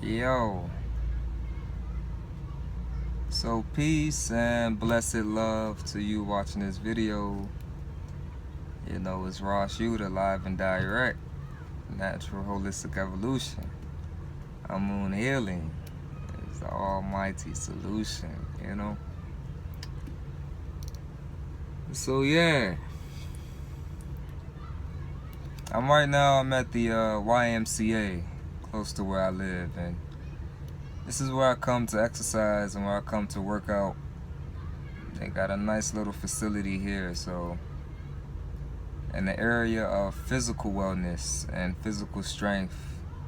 Yo, so peace and blessed love to you watching this video. It's Ross Yuta, live and direct. Natural holistic evolution. I'm moon healing. It's the almighty solution. So yeah, I'm at the YMCA, close to where I live, and this is where I come to exercise and where I come to work out. They got a nice little facility here, so in the area of physical wellness and physical strength,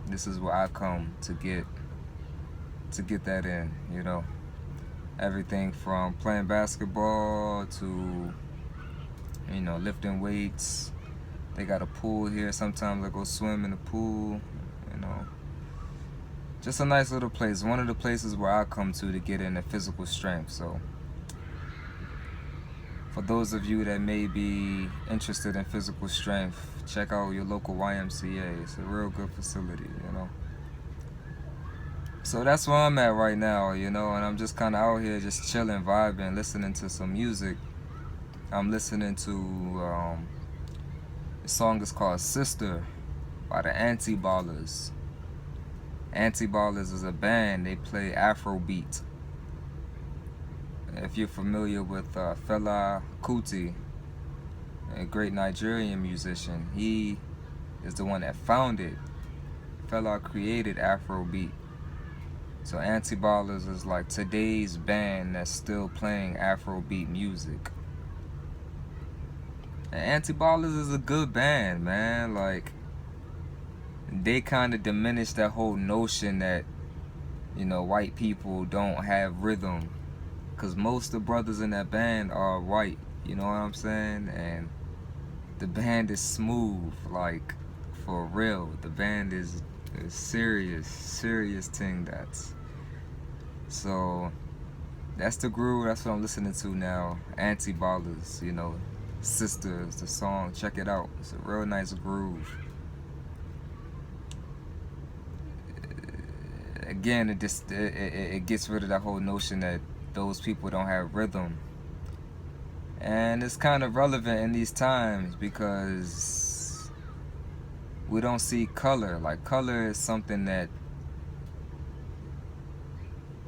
this is where I come to get that in. Everything from playing basketball to lifting weights. They got a pool here. Sometimes I go swim in the pool. Just a nice little place. One of the places where I come to get in the physical strength. So for those of you that may be interested in physical strength, check out your local YMCA. It's a real good facility. So that's where I'm at right now, and I'm just kind of out here just chilling, vibing, listening to some music. I'm listening to, the song is called Sister by the Anti-Ballers. Anti-Ballers is a band. They play Afrobeat. If you're familiar with Fela Kuti, a great Nigerian musician, he is the one that founded. Fela created Afrobeat. So Anti-Ballers is like today's band that's still playing Afrobeat music. And Anti-Ballers is a good band, man. Like, they kind of diminish that whole notion that, white people don't have rhythm. Because most of the brothers in that band are white, you know what I'm saying? And the band is smooth, like, for real. The band is serious thing that's. So that's the groove. That's what I'm listening to now. Anti-Ballers, Sisters, the song. Check it out. It's a real nice groove. Again, it gets rid of that whole notion that those people don't have rhythm. And it's kind of relevant in these times because we don't see color. Like, color is something that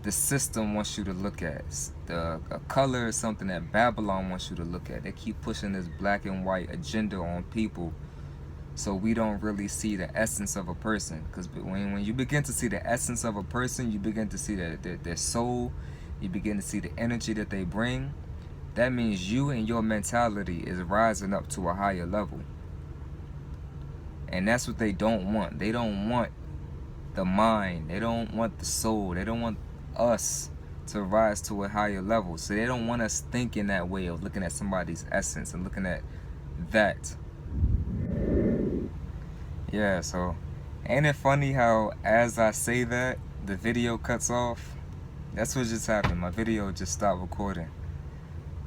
the system wants you to look at. A color is something that Babylon wants you to look at. They keep pushing this black and white agenda on people, so we don't really see the essence of a person. Because when you begin to see the essence of a person, you begin to see their soul, you begin to see the energy that they bring. That means you and your mentality is rising up to a higher level. And that's what they don't want. They don't want the mind. They don't want the soul. They don't want us to rise to a higher level. So they don't want us thinking that way of looking at somebody's essence and looking at that. Yeah, so ain't it funny how as I say that, the video cuts off? That's what just happened. My video just stopped recording.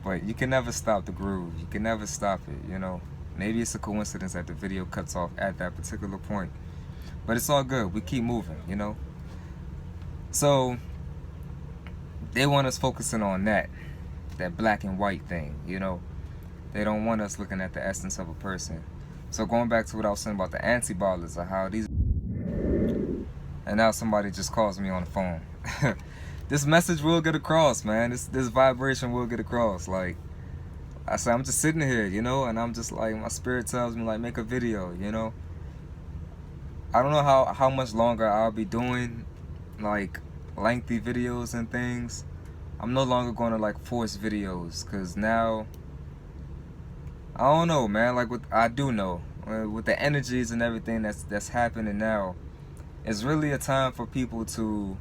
But you can never stop the groove. You can never stop it. Maybe it's a coincidence that the video cuts off at that particular point. But it's all good. We keep moving. So they want us focusing on that black and white thing. They don't want us looking at the essence of a person. So going back to what I was saying about the Anti-Ballers, or how these. And now somebody just calls me on the phone. This message will get across, man. This vibration will get across. Like I said, I'm just sitting here, and I'm just like, my spirit tells me, like, make a video, I don't know how much longer I'll be doing, like, lengthy videos and things. I'm no longer going to, like, force videos, because now, I don't know, man. Like, I do know, with the energies and everything that's happening now, it's really a time for people to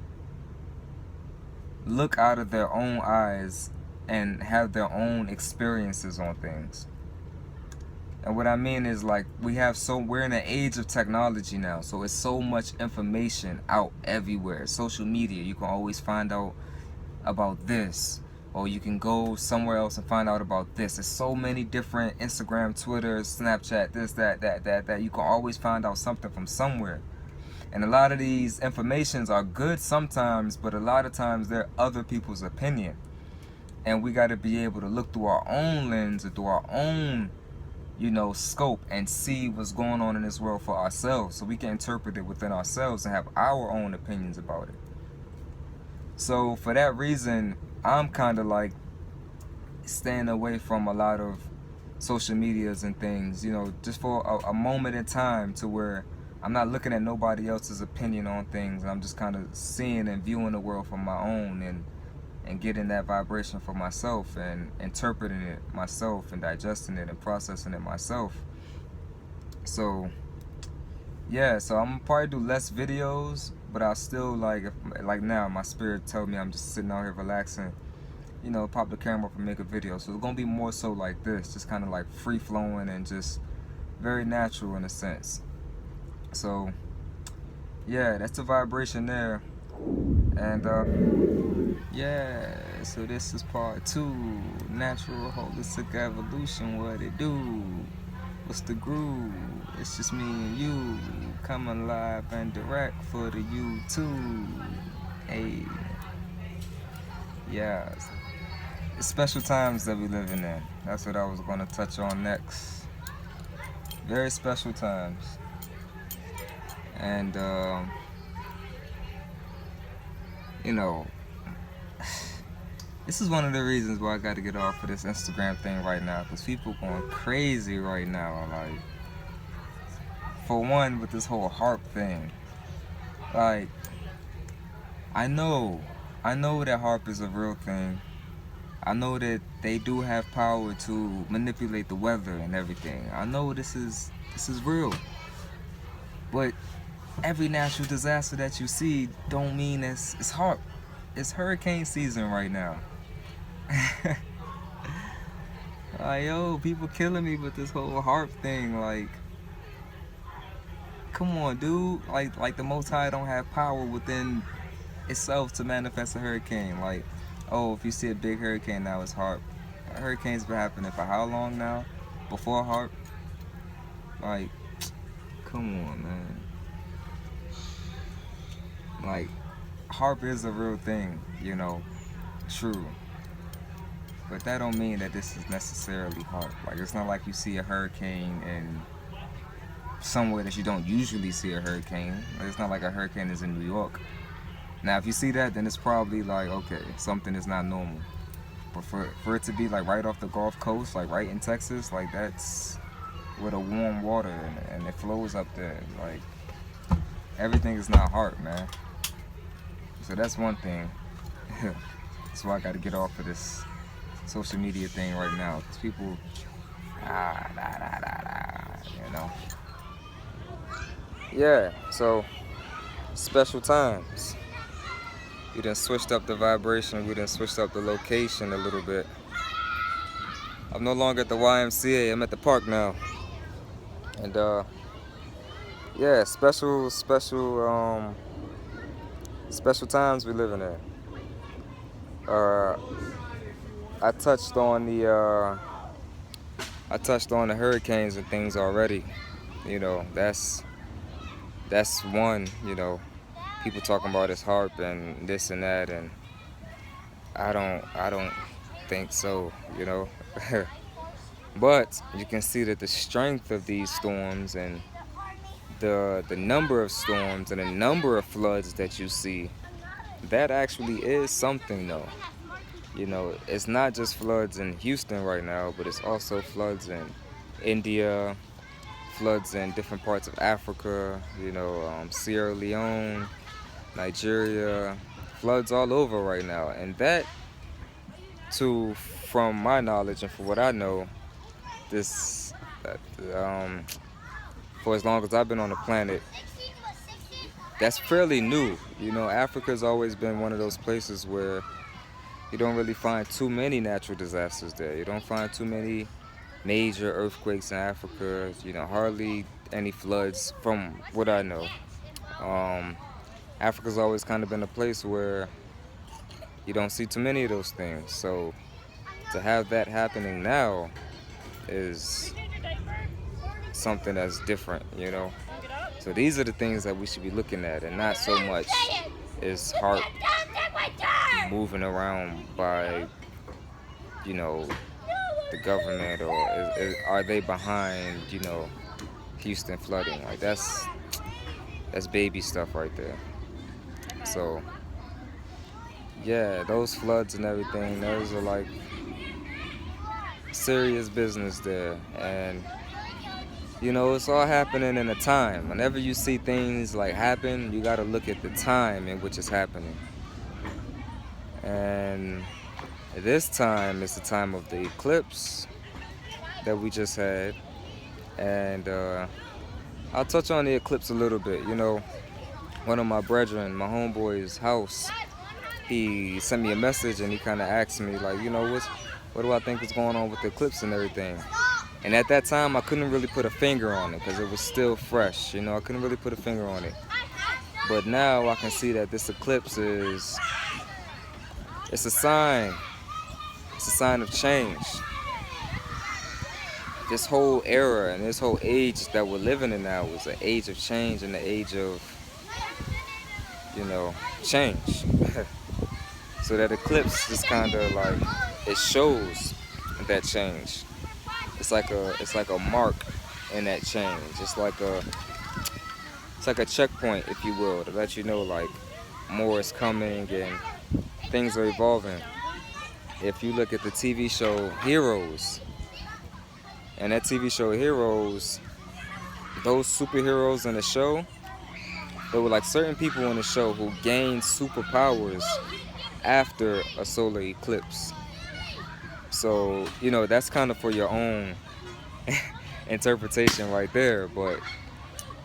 look out of their own eyes and have their own experiences on things. And what I mean is, like, we're in an age of technology now, so it's so much information out everywhere. Social media, you can always find out about this, or you can go somewhere else and find out about this. There's so many different Instagram, Twitter, Snapchat, this, that. You can always find out something from somewhere. And a lot of these informations are good sometimes, but a lot of times they're other people's opinion. And we got to be able to look through our own lens or through our own, scope and see what's going on in this world for ourselves, so we can interpret it within ourselves and have our own opinions about it. So for that reason, I'm kind of like staying away from a lot of social medias and things, just for a moment in time, to where I'm not looking at nobody else's opinion on things. I'm just kind of seeing and viewing the world from my own, and getting that vibration for myself and interpreting it myself and digesting it and processing it myself. So yeah, so I'm gonna probably do less videos, but I'll still like now my spirit tell me I'm just sitting out here relaxing, pop the camera up and make a video. So it's gonna be more so like this, just kind of like free flowing and just very natural in a sense. So yeah, that's the vibration there. And yeah, so this is part 2, natural holistic evolution. What it do? What's the groove? It's just me and you, coming live and direct for the YouTube. Hey, yeah, it's special times that we living in. That's what I was gonna touch on next. Very special times. And this is one of the reasons why I got to get off of this Instagram thing right now, because people going crazy right now. Like, for one, with this whole Haarp thing, like, I know that Haarp is a real thing. I know that they do have power to manipulate the weather and everything. I know this is real. But every natural disaster that you see don't mean it's Haarp. It's hurricane season right now. Like, yo, people killing me with this whole Haarp thing. Like, come on, dude. Like the Most High don't have power within itself to manifest a hurricane. Like, oh, if you see a big hurricane now, it's Haarp. Hurricanes been happening for how long now? Before Haarp? Like, come on, man. Like, Haarp is a real thing, true. But that don't mean that this is necessarily Haarp. Like, it's not like you see a hurricane in somewhere that you don't usually see a hurricane. Like, it's not like a hurricane is in New York. Now, if you see that, then it's probably like, okay, something is not normal. But for it to be like right off the Gulf Coast, like right in Texas, like that's with a warm water and it flows up there. Like, everything is not Haarp, man. So that's one thing. That's why I got to get off of this social media thing right now. Because people, Yeah, so special times. We done switched up the vibration. We done switched up the location a little bit. I'm no longer at the YMCA. I'm at the park now. And yeah, special times we living in. I touched on the hurricanes and things already. That's one. People talking about it's Haarp and this and that, and I don't think so. But you can see that the strength of these storms and the number of storms and the number of floods that you see, that actually is something though. It's not just floods in Houston right now, but it's also floods in India, floods in different parts of Africa, Sierra Leone, Nigeria, floods all over right now. And that, too, from my knowledge and for what I know, this, for as long as I've been on the planet, that's fairly new. Africa's always been one of those places where you don't really find too many natural disasters there. You don't find too many major earthquakes in Africa, hardly any floods from what I know. Africa's always kind of been a place where you don't see too many of those things. So to have that happening now is something that's different, So these are the things that we should be looking at, and not so much is Haarp moving around by, you know, the government, or are they behind, you know, Houston flooding. Like that's baby stuff right there. So yeah, those floods and everything, those are like serious business there. And you know, it's all happening in a time. Whenever you see things like happen, you got to look at the time in which it's happening. And this time is the time of the eclipse that we just had. And I'll touch on the eclipse a little bit. You know, one of my brethren, my homeboy's house, he sent me a message and he kind of asked me, like, you know, what do I think is going on with the eclipse and everything? And at that time, I couldn't really put a finger on it because it was still fresh. You know, I couldn't really put a finger on it. But now I can see that this eclipse it's a sign. It's a sign of change. This whole era and this whole age that we're living in now is an age of change and the age of, you know, change. So that eclipse just kind of like, it shows that change. It's like a mark in that change. It's like a checkpoint, if you will, to let you know like more is coming and things are evolving. If you look at the TV show Heroes, and that TV show Heroes, those superheroes in the show, there were like certain people in the show who gained superpowers after a solar eclipse. So, you know, that's kind of for your own interpretation right there. But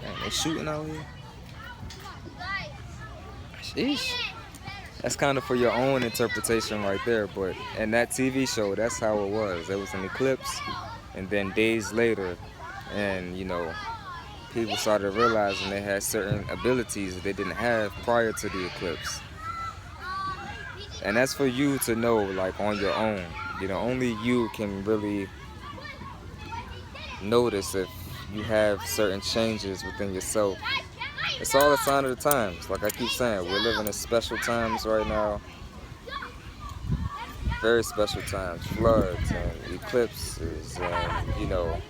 man, they shooting out here. Sheesh. That's kind of for your own interpretation right there. But in that TV show, that's how it was. There was an eclipse, and then days later, and you know, people started realizing they had certain abilities that they didn't have prior to the eclipse. And that's for you to know, like, on your own. You know, only you can really notice if you have certain changes within yourself. It's all a sign of the times. Like I keep saying, we're living in special times right now. Very special times. Floods and eclipses and, you know,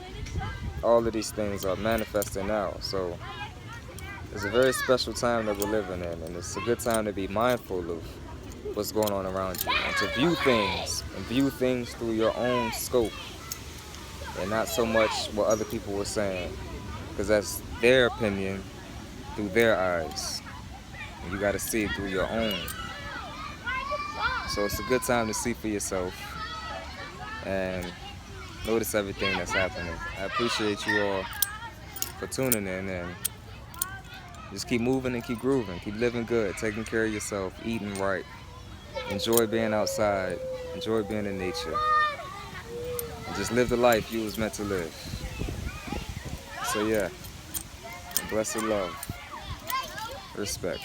all of these things are manifesting now. So it's a very special time that we're living in, and it's a good time to be mindful of what's going on around you, and to view things through your own scope, and not so much what other people were saying, because that's their opinion through their eyes, and you got to see it through your own. So it's a good time to see for yourself and notice everything that's happening. I appreciate you all for tuning in, and just keep moving and keep grooving, keep living good, taking care of yourself, eating right. Enjoy being outside, enjoy being in nature, and just live the life you was meant to live. So yeah, blessed love, respect.